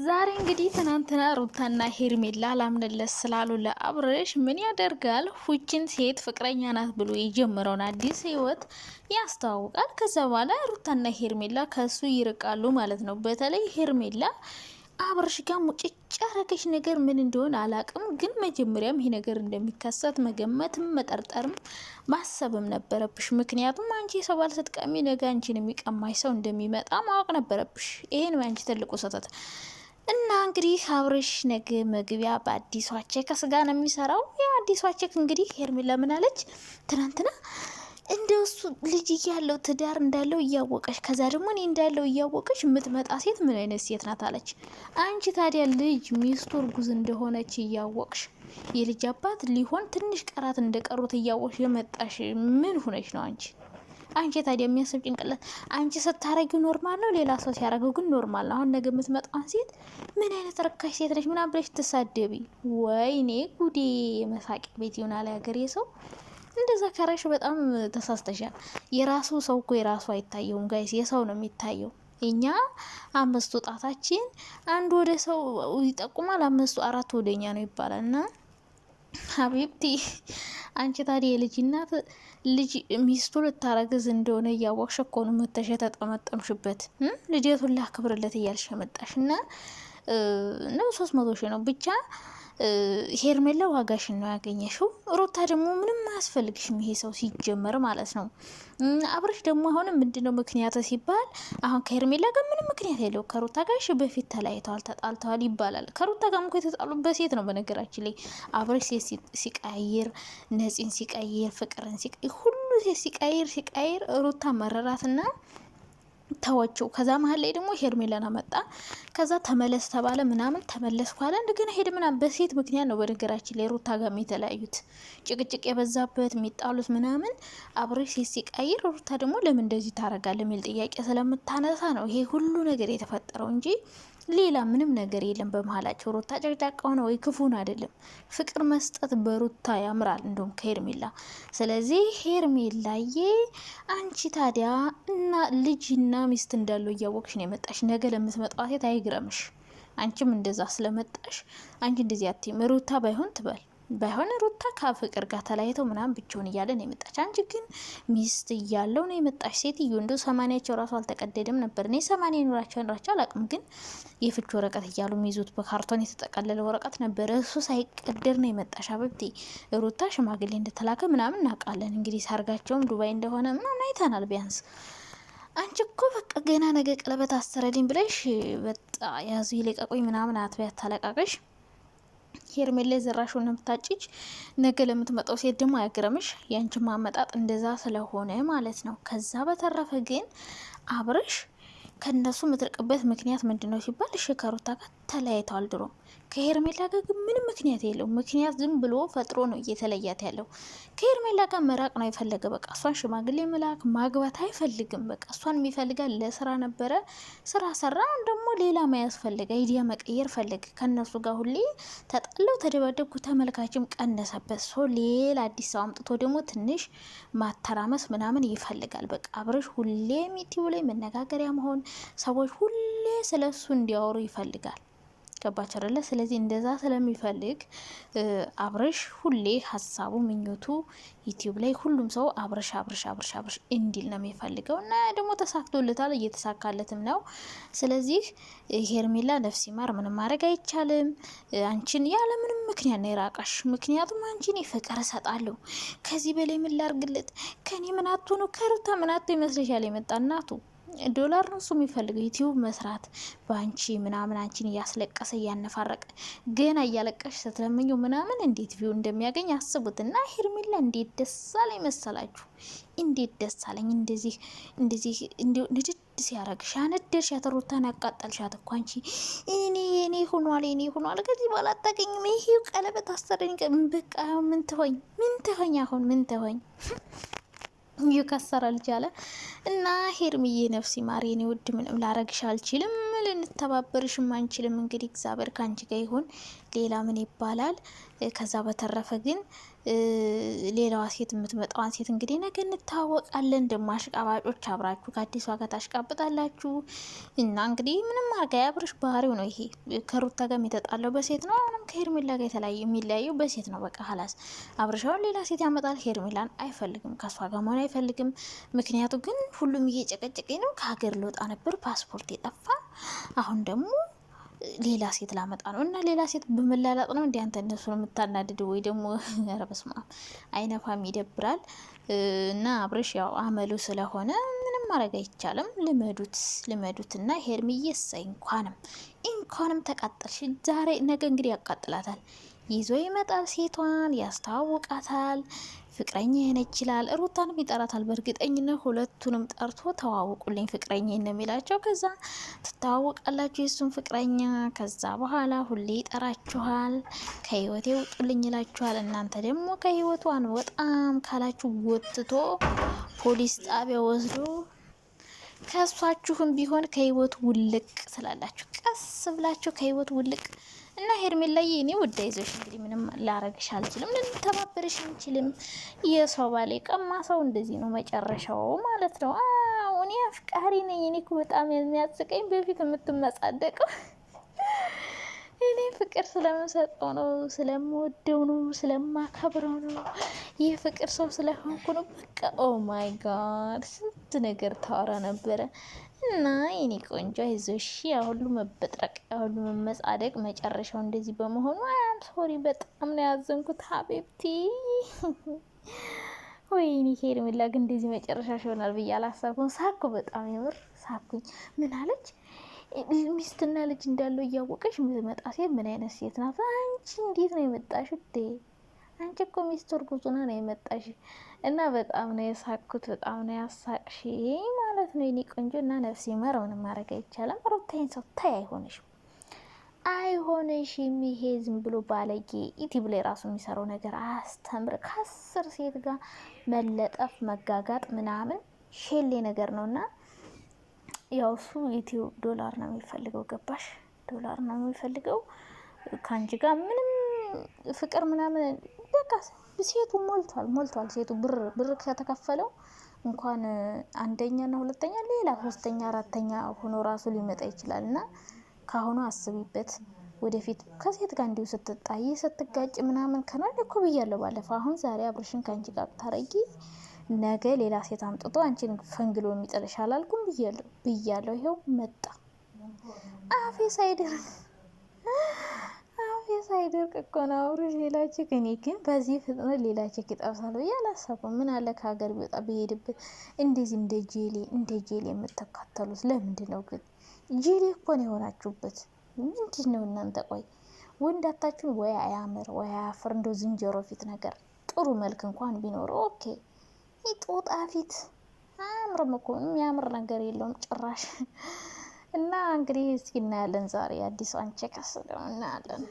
ዛሬ እንግዲህ ትናንትና ሩታና ሄርሜላ ላምንለት ስላሉ ለአብርሽ ምን ያደርጋል ሁችን ሴት ፍቅረኛ ናት ብሎ የጀመረውን አዲስ ህይወት ያስተዋውቃል። ከዛ በኋላ ሩታና ሄርሜላ ከሱ ይርቃሉ ማለት ነው። በተለይ ሄርሜላ አብርሽ ጋር ሙጭጭ ያረገች ነገር ምን እንደሆነ አላቅም፣ ግን መጀመሪያም ይሄ ነገር እንደሚከሰት መገመትም መጠርጠርም ማሰብም ነበረብሽ። ምክንያቱም አንቺ የሰው ባል ስትቀሚ ነገ አንቺን የሚቀማሽ ሰው እንደሚመጣ ማወቅ ነበረብሽ። ይሄን አንቺ ትልቁ ስህተት እና እንግዲህ አብርሽ ነገ መግቢያ በአዲሷ ቼክ ስጋ ነው የሚሰራው። ያ አዲሷ ቼክ እንግዲህ ሄርሜላ ምን አለች ትናንትና? እንደሱ ልጅ ያለው ትዳር እንዳለው እያወቀች ከዛ ደግሞ እኔ እንዳለው እያወቀች የምትመጣ ሴት ምን አይነት ሴት ናት አለች። አንቺ ታዲያ ልጅ ሚስቱ እርጉዝ እንደሆነች እያወቅሽ የልጅ አባት ሊሆን ትንሽ ቀራት እንደቀሩት እያወቅሽ የመጣሽ ምን ሆነች ነው አንቺ? አንቺ ታዲያ የሚያስብ ጭንቅላት አንቺ ስታረጊው ኖርማል ነው፣ ሌላ ሰው ሲያረገው ግን ኖርማል ነው። አሁን ነገ የምትመጣውን ሴት ምን አይነት ረካሽ ሴት ነች ምናምን ብለሽ ትሳደቢ? ወይኔ ጉዴ! የመሳቂያ ቤት ይሆናል ያገሬ ሰው። እንደዛ ከረሽ በጣም ተሳስተሻል። የራሱ ሰው እኮ የራሱ አይታየውም ጋይስ፣ የሰው ነው የሚታየው። እኛ አምስቱ ጣታችን አንዱ ወደ ሰው ይጠቁማል፣ አምስቱ አራት ወደኛ ነው ይባላል። እና ሀቢብቲ አንቺ ታዲያ የልጅ እናት ልጅ ሚስቱ ልታረግዝ እንደሆነ እያወቅሽ እኮ ነው መተሽ ተጠመጠምሽበት። ልደቱን ላክብርለት እያልሽ መጣሽ እና ነው 300 ሺህ ነው ብቻ። ሄርሜላ ዋጋሽን ነው ያገኘሽው። ሩታ ደግሞ ምንም አያስፈልግሽም ይሄ ሰው ሲጀመር ማለት ነው። አብረሽ ደግሞ አሁን ምንድነው ምክንያት ሲባል አሁን ከሄርሜላ ጋር ምንም ምክንያት የለው። ከሩታ ጋር በፊት ተለያይተዋል ተጣልተዋል ይባላል። ከሩታ ጋር እኮ የተጣሉበት ሴት ነው በነገራችን ላይ። አብረሽ ሴት ሲቀይር፣ ነፂን ሲቀይር፣ ፍቅርን ሲቀይር፣ ሁሉ ሴት ሲቀይር ሩታ መረራትና ተወችው። ከዛ መሀል ላይ ደግሞ ሄርሜላን አመጣ። ከዛ ተመለስ ተባለ ምናምን ተመለስኩ አለ። እንደገና ሄድ ምናምን በሴት ምክንያት ነው በነገራችን ላይ ሩታ ጋር የተለያዩት። ጭቅጭቅ የበዛበት የሚጣሉት ምናምን አብሬ ሴት ሲቀይር ሩታ ደግሞ ለምን እንደዚህ ታረጋለህ የሚል ጥያቄ ስለምታነሳ ነው ይሄ ሁሉ ነገር የተፈጠረው እንጂ ሌላ ምንም ነገር የለም በመሀላቸው። ሩታ ጨቅጫቃ ሆነ ወይ ክፉን አይደለም። ፍቅር መስጠት በሩታ ያምራል እንደውም ከሄርሜላ። ስለዚህ ሄርሜላዬ አንቺ ታዲያ እና ልጅና ሚስት እንዳለው እያወቅሽ ነው የመጣሽ። ነገ ለምትመጣው ሴት አይግረምሽ። አንቺም እንደዛ ስለመጣሽ አንቺ እንደዚህ አትይም። ሩታ ባይሆን ትበል ባይሆን ሩታ ከፍቅር ጋር ተለያይተው ምናምን ብቻውን እያለ ነው የመጣች። አንቺ ግን ሚስት እያለው ነው የመጣች ሴትዮ። እንደው 80ቸው ራሱ አልተቀደደም ነበር። እኔ 80 ኑራቸው አላቅም፣ ግን የፍች ወረቀት እያሉ የሚይዙት በካርቶን የተጠቀለለ ወረቀት ነበር። እሱ ሳይቀደር ነው የመጣሽ አበብቴ። ሩታ ሽማግሌ እንደተላከ ምናምን እናውቃለን። እንግዲህ ሰርጋቸውም ዱባይ እንደሆነ ምናምን አይተናል ቢያንስ። አንቺ እኮ በቃ ገና ነገ ቀለበት አሰረልኝ ብለሽ በጣ ያዙ ይለቀቁኝ ምናምን አትበይ፣ አታለቃቀሽ። ሄርሜላ ዘራሽውን ምታጭጅ። ነገ ለምትመጣው ሴት ደግሞ አያግረምሽ። ያንቺ ማመጣጥ እንደዛ ስለሆነ ማለት ነው። ከዛ በተረፈ ግን አብርሽ ከነሱ የምትርቅበት ምክንያት ምንድነው ሲባል እሺ ከሩታ ጋር ተለያይተዋል ድሮ። ከሄርሜላ ጋር ግን ምንም ምክንያት የለው። ምክንያት ዝም ብሎ ፈጥሮ ነው እየተለያት ያለው። ከሄርሜላ ጋር መራቅ ነው የፈለገ። በቃ እሷን ሽማግሌ መላክ ማግባት አይፈልግም። በቃ እሷን የሚፈልጋ ለስራ ነበረ፣ ስራ ሰራ። ደግሞ ሌላ መያዝ ፈለገ፣ አይዲያ መቀየር ፈለገ። ከነሱ ጋር ሁሌ ተጣለው ተደባደብኩ፣ ተመልካችም ቀነሰበት። ሶ ሌላ አዲስ ሰው አምጥቶ ደግሞ ትንሽ ማተራመስ ምናምን ይፈልጋል። በቃ አብርሽ ሁሌ ሚቲው ላይ መነጋገሪያ መሆን፣ ሰዎች ሁሌ ስለሱ እንዲያወሩ ይፈልጋል። ገባች አይደለ? ስለዚህ እንደዛ ስለሚፈልግ አብርሽ ሁሌ ሀሳቡ ምኞቱ ዩቲዩብ ላይ ሁሉም ሰው አብርሽ እንዲል ነው የሚፈልገው እና ደግሞ ተሳክቶለታል፣ እየተሳካለትም ነው። ስለዚህ ሄርሜላ ነፍሲ ማር ምንም ማድረግ አይቻልም። አንቺን ያለ ምንም ምክንያት ነው የራቃሽ። ምክንያቱም አንቺን ፍቅር እሰጣለሁ ከዚህ በላይ ምን ላርግለት? ከኔ ምን አቶ ነው ከሩታ ምን አቶ ይመስልሻል የመጣ እናቱ? ዶላር ነው እሱ የሚፈልገው፣ ዩቲዩብ መስራት በአንቺ ምናምን አንቺን እያስለቀሰ እያነፋረቀ ገና እያለቀሽ ስትለምኘው ምናምን እንዴት ቪው እንደሚያገኝ አስቡት። እና ሄርሜላ እንዴት ደስ አለኝ መሰላችሁ? እንዴት ደስ አለኝ እንደዚህ ንድድ ሲያረግሽ ያነደርሻት፣ ሩታን ያቃጠልሻት እኮ አንቺ። እኔ ሆኗል ከዚህ በኋላ አታገኝም። ይሄው ቀለበት አሰረኝ። በቃ ምን ትሆኝ አሁን ምን ትሆኝ? ይከሰረ ልጅ አለ እና ሄርምዬ ነፍሲ ማር የኔ ውድ ምንም ላረግሽ አልችልም፣ ልንተባበርሽም አንችልም። እንግዲህ እግዚአብሔር ካንቺ ጋር ይሁን፣ ሌላ ምን ይባላል? ከዛ በተረፈ ግን ሌላዋ ሴት የምትመጣዋን ሴት እንግዲህ ነገ እንታወቃለን። ደሞ አሽቃባጮች አብራችሁ ከአዲሷ ጋር ታሽቃብጣላችሁ እና እንግዲህ ምንም አርጋ ያብርሽ ባህሪው ነው ይሄ። ከሩታ ጋር የተጣለው በሴት ነው፣ አሁንም ከሄርሜላ ጋር የተለያየ የሚለያየው በሴት ነው። በቃ ሀላስ አብርሻውን ሌላ ሴት ያመጣል። ሄርሜላን አይፈልግም፣ ከሷ ጋር መሆን አይፈልግም። ምክንያቱ ግን ሁሉም እየጨቀጨቀኝ ነው፣ ከሀገር ልወጣ ነበር ፓስፖርት የጠፋ አሁን ደግሞ ሌላ ሴት ላመጣ ነው እና ሌላ ሴት በመላላጥ ነው እንዲ አንተ እነሱ ነው የምታናድድ ወይ ደግሞ ረበስማ አይነፋም፣ ይደብራል። እና አብርሽ ያው አመሉ ስለሆነ ምንም ማድረግ አይቻልም። ልመዱትና ሄርሚዬ እሰይ እንኳንም ተቃጠልሽ። ዛሬ ነገ እንግዲህ ያቃጥላታል፣ ይዞ ይመጣል፣ ሴቷን ያስተዋውቃታል። ፍቅረኛ ነች ይችላል፣ ሩታንም ይጠራታል። በእርግጠኝነት ሁለቱንም ጠርቶ ተዋውቁልኝ ፍቅረኛ ነው የሚላቸው። ከዛ ትተዋወቃላችሁ የእሱን ፍቅረኛ። ከዛ በኋላ ሁሌ ይጠራችኋል፣ ከህይወቴ ውጡልኝ ይላችኋል። እናንተ ደግሞ ከህይወቱ አንወጣም ካላችሁ ጎትቶ ፖሊስ ጣቢያ ወስዶ ከሷችሁም ቢሆን ከህይወቱ ውልቅ ስላላችሁ ቀስ ብላችሁ ከህይወቱ ውልቅ እና ሄርሜላዬ እኔ ወዳ ይዞሽ እንግዲህ ምንም ላረግሽ አልችልም፣ ልንተባበርሽ አንችልም። የሰው ባሌ ቀማ ሰው እንደዚህ ነው መጨረሻው ማለት ነው። እኔ አፍቃሪ ነኝ። እኔ እኮ በጣም የሚያስቀኝ በፊት የምትመጻደቀው እኔ ፍቅር ስለምሰጠው ነው፣ ስለምወደው ነው፣ ስለማከብረው ነው። ይህ ፍቅር ሰው ስለሆንኩ ነው። በቃ ኦ ማይ ጋድ ስንት ነገር ታወራ ነበረ። እና የኔ ቆንጆ አይዞሽ፣ ያሁሉ መበጥረቅ ያሁሉ መመጻደቅ መጨረሻው እንደዚህ በመሆኑ አም ሶሪ፣ በጣም ነው ያዘንኩት ሀቢብቲ። ወይኔ ሄርሜላ ግን እንደዚህ መጨረሻሽ ይሆናል ብዬ አላሰብኩም። ሳኩ፣ በጣም የምር ሳኩኝ። ምን አለች? ሚስትና ልጅ እንዳለው እያወቀሽ የምትመጣ ሴት ምን አይነት ሴት ናት? አንቺ እንዴት ነው የመጣሽ? አንቺ እኮ ሚስት እርጉዙና ነው የመጣሽ። እና በጣም ነው የሳኩት፣ በጣም ነው ያሳቅሽ ማለት ነው የኔ ቆንጆ። እና ነፍሴ መረውን ማድረግ አይቻልም። ሩታይን ሰው ታይ አይሆንሽም። ይሄ ዝም ብሎ ባለጌ ዩቲዩብ ላይ ራሱ የሚሰራው ነገር አስተምር። ከ10 ሴት ጋር መለጠፍ መጋጋጥ ምናምን ሼሌ ነገር ነው። እና ያው እሱ ዩቲዩብ ዶላር ነው የሚፈልገው፣ ገባሽ? ዶላር ነው የሚፈልገው። ከአንቺ ጋር ምንም ፍቅር ምናምን በቃ ሴቱ ሞልቷል። ሴቱ ብር ከተከፈለው እንኳን አንደኛና ሁለተኛ ሌላ 3ኛ 4ኛ ሆኖ ራሱ ሊመጣ ይችላል። እና ካሁኑ አስቢበት። ወደፊት ከሴት ጋር እንዲሁ ስትጣይ ስትጋጭ ምናምን ከናል እኮ ብያለሁ ባለፈው። አሁን ዛሬ አብርሽን ከአንቺ ጋር ብታረጊ ነገ ሌላ ሴት አምጥቶ አንቺን ፈንግሎ የሚጥልሽ አላልኩም ብያለሁ። ይኸው መጣ። አፌ ሳይደርቅ እኮ ነው አብርሽ ሌላ ቼክ። እኔ ግን በዚህ ፍጥነት ሌላ ቼክ ይጠብሳል ብዬ አላሰብኩም። ምን አለ ከሀገር ቢወጣ ብሄድበት። እንደዚህ እንደ ጄሌ የምትከተሉት ለምንድን ነው ግን? ጄሌ እኮ ነው የሆናችሁበት። ምንድን ነው እናንተ? ቆይ ወንዳታችሁ ወይ አያምር ወይ አያፍር። እንደ ዝንጀሮ ፊት ነገር ጥሩ መልክ እንኳን ቢኖረው ኦኬ። ጦጣ ፊት አያምርም እኮ፣ የሚያምር ነገር የለውም ጭራሽ። እና እንግዲህ እስኪ እናያለን ዛሬ አዲሷን ቼክ እናያለን።